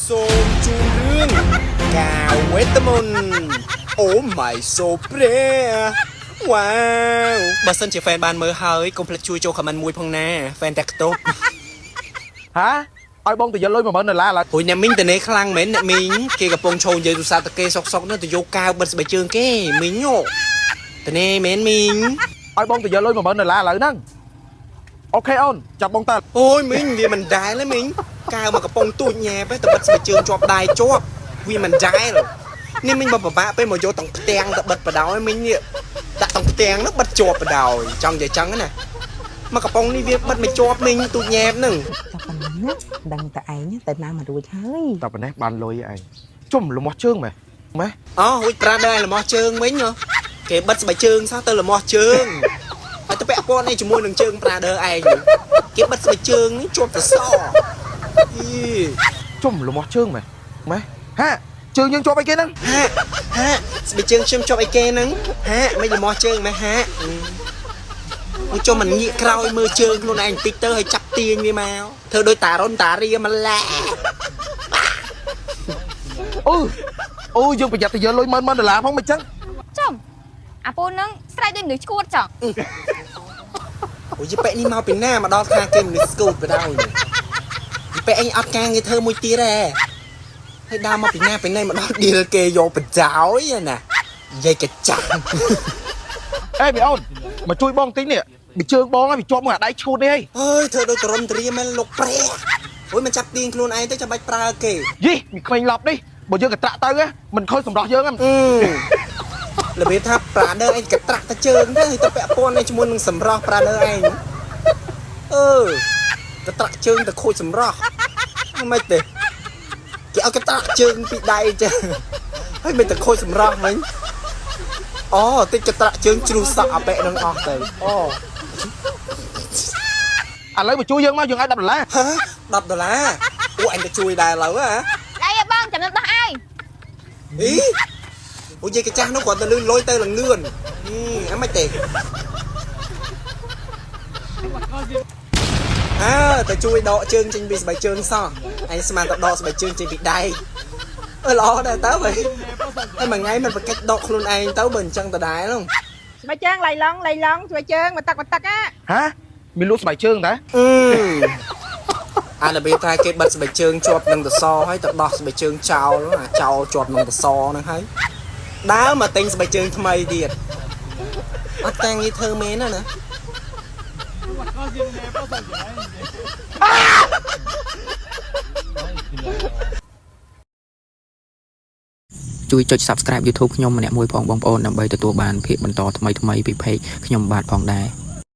សូមជូនរឿងការវេទមន្តអូ my so prayer វ៉ាវបើសិនជាហ្វេនបានមើលហើយកុំភ្លេចជួយចូលខមមិនមួយផងណាហ្វេនតែខ្ទប់ហាឲ្យបងទៅយកលុយ$10000ឡើយអូយអ្នកមីងតនេខ្លាំងមែនអ្នកមីងគេកំពុងឈោនិយាយទូរស័ព្ទទៅគេសុកនោះទៅយកកាវបិទស្បែកជើងគេមីងតនេមែនមីងឲ្យបងទៅយកលុយ$10000ឥឡូវហ្នឹងអូខេអូនចាប់បងតើអូយមីងវាមិនដែលទេមីងកាវមកកំពុងទូចញ៉ែទៅបិទស្បែកជើងជាប់ដៃជាប់វាមិនដែលនេះមីងបើពិបាកពេលមកយកតង់ផ្ទាំងទៅបិទបដ ாய் មីងនេះដាក់តង់ផ្ទាំងនោះបិទជាប់បដ ாய் ចង់និយាយចឹងណាមកកំប៉ុងនេះវាបិទមិនជាប់មីងទូចញ៉ែហ្នឹងតែប៉ុណ្ណឹងណាដឹងតែឯងទៅណាមករួចហើយតែប៉ុណ្ណេះបានលុយឯងជុំលំោះជើងម៉េះអូរួចប្រាដែរលំោះជើងវិញគេបិទស្បែកជើងសោះទៅលំោះជើងហើយទៅពាក់ព័ន្ធនេះជាមួយនឹងជើងប្រាដឺឯងគេបិទស្បែកជើងនេះជាប់សសរអីជុំលំោះជើងម៉េះហាជើងយើងជាប់អីគេហ្នឹងហាស្បែកជើងខ្ញុំជាប់អីគេហ្នឹងហាមិនលំោះជើងម៉េះហាមកចុះមិនងាកក្រោយមើលជើងខ្លួនឯងបន្តិចទៅហើយចាប់ទាញវាមកធ្វើដូចតារុនតារាម្ល៉េះអូយើងប្រយ័ត្នទៅយកលុយ$10000ផងមិនចឹងចំអាពូនហ្នឹងស្រែកដូចមនុស្សឈួតចង់អូយប៉ែនេះមកពីណាមកដល់ថាគេមនុស្សស្គូតបដ ாய் ប៉ែអញអត់ការងារធ្វើមួយទៀតទេហើយដើរមកពីណាពីណីមកដល់ឌីលគេយកបចោយណានិយាយកចាំអេមីអូនមកជួយបងតិចនេះវាជើងបងហើយវាជាប់មកអាដៃឈូតនេះអើយធ្វើដូចក្រុមត្រៀមមែនលោកព្រះអូយមិនចាប់ទាញខ្លួនឯងទៅចាំបាច់ប្រើគេយីមីក្មេងឡប់នេះបើយើងកត្រាក់ទៅមិនខូចសម្រស់យើងហ្នឹងរបៀបថាប្រាដឺឯងកត្រាក់ទៅជើងទៅហើយទៅពាក់ព័ន្ធនេះជាមួយនឹងសម្រស់ប្រាដឺឯងកត្រាក់ជើងទៅខូចសម្រស់មិនទេគេឲ្យកត្រាក់ជើងពីដៃចាហើយមិនទៅខូចសម្រស់វិញអូតិចកត្រាក់ជើងជ្រុះសក់អាប៉ែនឹងអស់ទៅអូឥឡូវមកជួយយើងមកយើងឲ្យ$10ហ៎$10អូអញទៅជួយដែរឥឡូវហ៎ដៃបងចាំនឹងដោះឯងអីអូយាយកចាស់នោះគាត់ទៅលឿនលុយទៅលឿនអីមិនទេទៅជួយដកជើងចេញពីស្បែកជើងសោះអញស្មានតែដកស្បែកជើងចេញពីដៃល្អដែរតើហើយមួយថ្ងៃមិនប្រកិច្ចដកខ្លួនឯងទៅបើអញ្ចឹងដដែលហ្នឹងស្បែកជើងលៃឡងស្បែកជើងមកទឹកហ៎ហាមានលក់ស្បែកជើងតាអារបៀបថាគេបិទស្បែកជើងជាប់នឹងសសរហើយទៅដោះស្បែកជើងចោលអាចោលជាប់នឹងសសរហ្នឹងហើយដើរមកទិញស្បែកជើងថ្មីទៀតអត់តាំងនេះធ្វើមែនណាជួយចុច Subscribe YouTube ខ្ញុំម្នាក់មួយផងបងប្អូនដើម្បីទទួលបានភាពបន្តថ្មីៗពី Page ខ្ញុំបាទផងដែរ